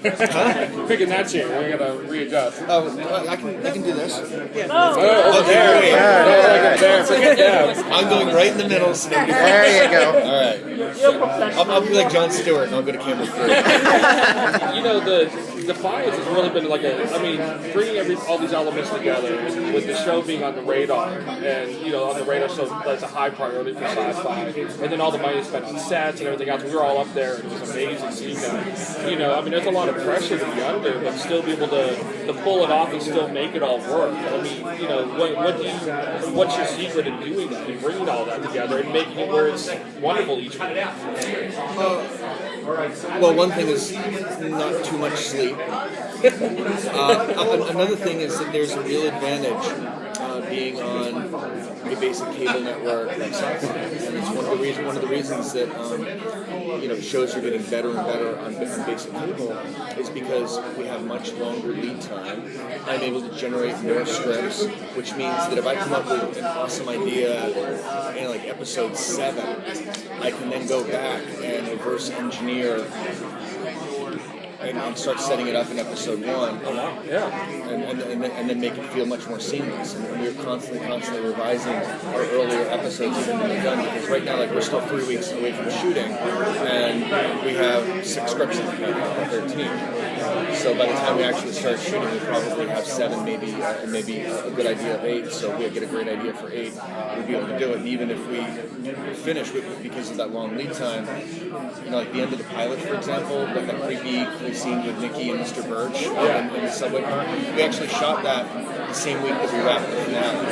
Picking that chair, we gotta readjust. Oh, I can do this. Oh, there. Forget that. I'm going right in the middle, so nobody. There you go. All right. I'll be like Jon Stewart, and I'll go to camera 3. The Defiance has really been bringing all these elements together, with the show being on the radar, and on the radar, so that's a high priority for sci-fi, and then all the money spent on sets and everything else. We were all up there, and it was amazing seeing that. There's a lot of pressure to be under, but still be able to pull it off and still make it all work. What's your secret in doing that, and bringing all that together and making it where it's wonderful each week? Well, one thing is not too much sleep. Another thing is that there's a real advantage being on a basic cable network like Sci-Fi, and it's one of the reasons that shows are getting better and better on basic cable is because we have much longer lead time. I'm able to generate more scripts, which means that if I come up with an awesome idea in like episode 7, I can then go back and reverse engineer and start setting it up in episode 1. Oh, wow. Yeah. And then make it feel much more seamless. And we're constantly revising our earlier episodes that we've done, because right now, we're still 3 weeks away from shooting, and we have 6 scripts in the can, 13. So by the time we actually start shooting, we probably have 7, maybe a good idea of 8. So if we get a great idea for 8, we'll be able to do it. And even if we finish because of that long lead time, like the end of the pilot, for example, like that creepy scene with Nikki and Mr. Birch in the subway car, we actually shot that the same week that we wrapped the finale.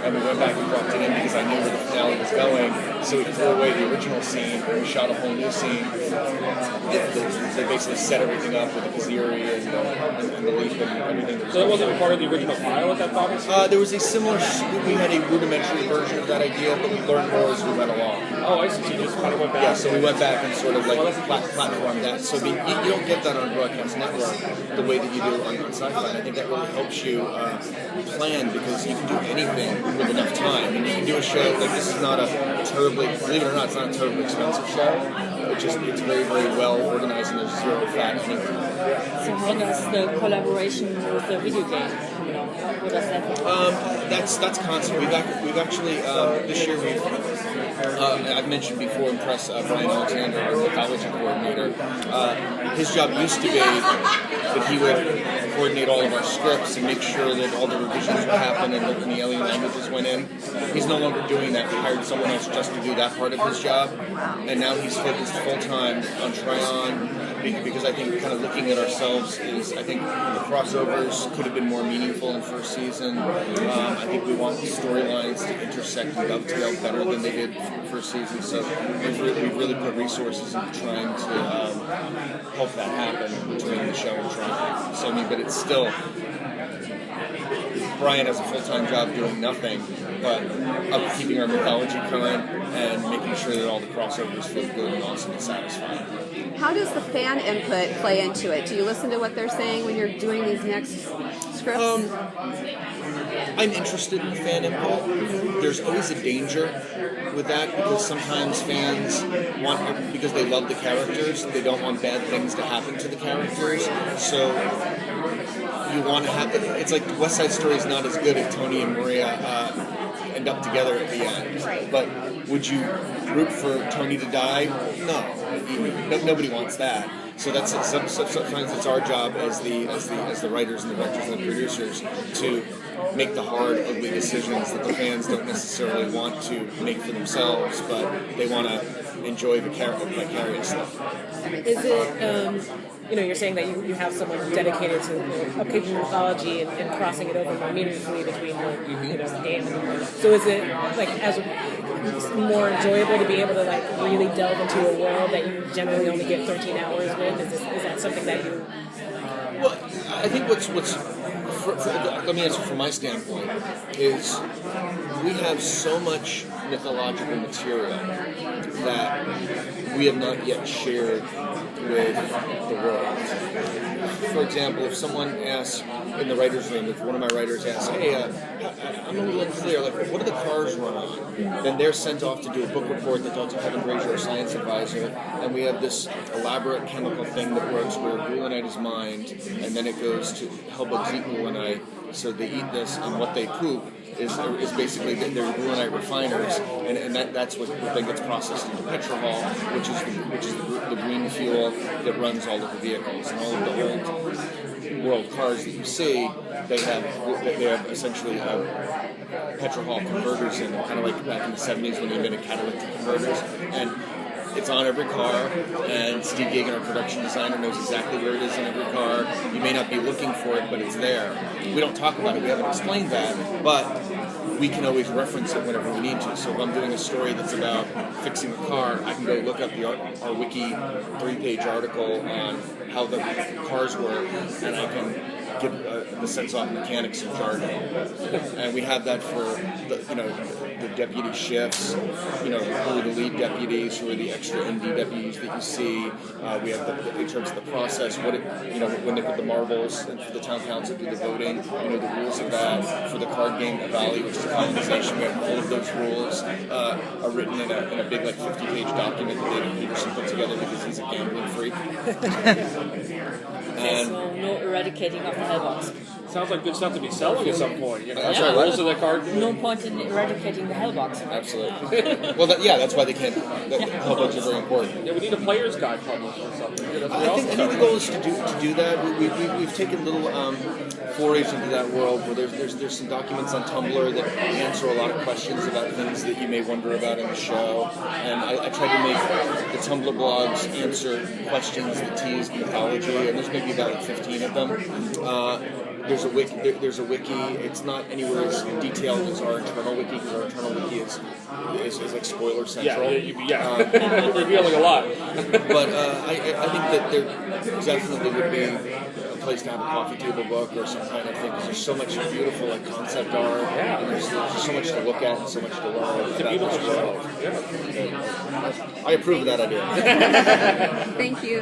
And we went back and dropped it in because I knew where the finale was going. So we threw away the original scene and we shot a whole new scene. They basically set everything up with the Kaziri and the leap and everything. So that wasn't part of the original pilot, that thought? There was a similar. We had a rudimentary version of that idea, but we learned more as we went along. Oh, I see. So you just kind of went back. Yeah, so we went back and sort of platformed that. So you don't get that on a broadcast network the way that you do on Sci-Fi. And I think that really helps you plan, because you can do anything with enough time. And you can do a show like this is not a terribly, believe it or not, it's not a terribly expensive show. It's very, very well organized, and there's zero fat anywhere. So how does the collaboration with the video game, what does that look like? That's constant. We've actually this year I've mentioned before in press Brian Alexander, our mythology coordinator. His job used to be that he would coordinate all of our scripts and make sure that all the revisions would happen and the alien languages went in. He's no longer doing that. We hired someone else just to do that part of his job, and now he's focused full time on Tryon, because I think kind of looking at ourselves is, I think the crossovers could have been more meaningful in first season. I think we want the storylines to intersect and dovetail better than they did first season. So we've really put resources into trying to help that happen between the show and Tryon. So but it's still, Brian has a full-time job doing nothing but keeping our mythology current and making sure that all the crossovers feel good and awesome and satisfying. How does the fan input play into it? Do you listen to what they're saying when you're doing these next scripts? I'm interested in fan input. There's always a danger with that, because sometimes fans because they love the characters, they don't want bad things to happen to the characters. So you want to have it's like West Side Story is not as good if Tony and Maria end up together at the end. But would you root for Tony to die? No. Nobody wants that. So that's it. Sometimes it's our job as the writers and the directors and the producers to make the hard, ugly decisions that the fans don't necessarily want to make for themselves, but they want to enjoy the vicariously. Is it, you're saying that you have someone dedicated to upkeeping mythology and crossing it over more meaningfully between the game and so is it more enjoyable to be able to really delve into a world that you generally only get 13 hours with? Is that something that you... Well, I think what's let me answer from my standpoint, is we have so much mythological material that we have not yet shared with the world. for example, if someone asks in the writer's room, if one of my writers asks, hey, I'm a little unclear, like, what do the cars run on? Then they're sent off to do a book report. They talk to Kevin Brazier, our science advisor, and we have this elaborate chemical thing that works where gluonite is mined, and then it goes to hellbugs eat gluonite, so they eat this, and what they poop is basically they're gluonite refiners, and that's what then gets processed into petrol, which is the green fuel that runs all of the vehicles, and all of the old world cars that you see, they have essentially petrol converters in them, kind of like back in the 70s when they invented catalytic converters, and it's on every car, and Steve Gagan, our production designer, knows exactly where it is in every car. You may not be looking for it, but it's there. We don't talk about it, we haven't explained that, but we can always reference it whenever we need to. So if I'm doing a story that's about fixing a car, I can go look up our wiki 3-page article on how the cars work, and I can give the sense-off mechanics of jargon. And we have that for the deputy shifts, who are the lead deputies, who are the extra ND deputies that you see. We have in terms of the process, when they put the marbles and for the town council do the voting, the rules of that. For the card game Valley, which is a colonization, we have all of those rules are written in a big 50-page document that David Peterson put together because he's a gambling freak. Okay, so no eradicating of the hellbox. Sounds like good stuff to be selling at some point. That's right. Rules of the card game. No point in eradicating the hellbox. Absolutely. Well, that's why they can't. Hellbugs are very important. Yeah, we need a player's guide published or something. I think the goal is to do that. We've taken little forays into that world where there's some documents on Tumblr that answer a lot of questions about things that you may wonder about in the show, and I tried to make the Tumblr blogs answer questions that tease mythology, and there's maybe about 15 of them. There's a wiki. It's not anywhere as detailed as our internal wiki, because our internal wiki is like spoiler central. You're revealing a lot. But I think that there definitely would be a place to have a coffee table book or some kind of thing, because there's so much beautiful concept art, and there's so much to look at and so much to learn. It's a beautiful show. Yeah. I approve of that idea. Thank you.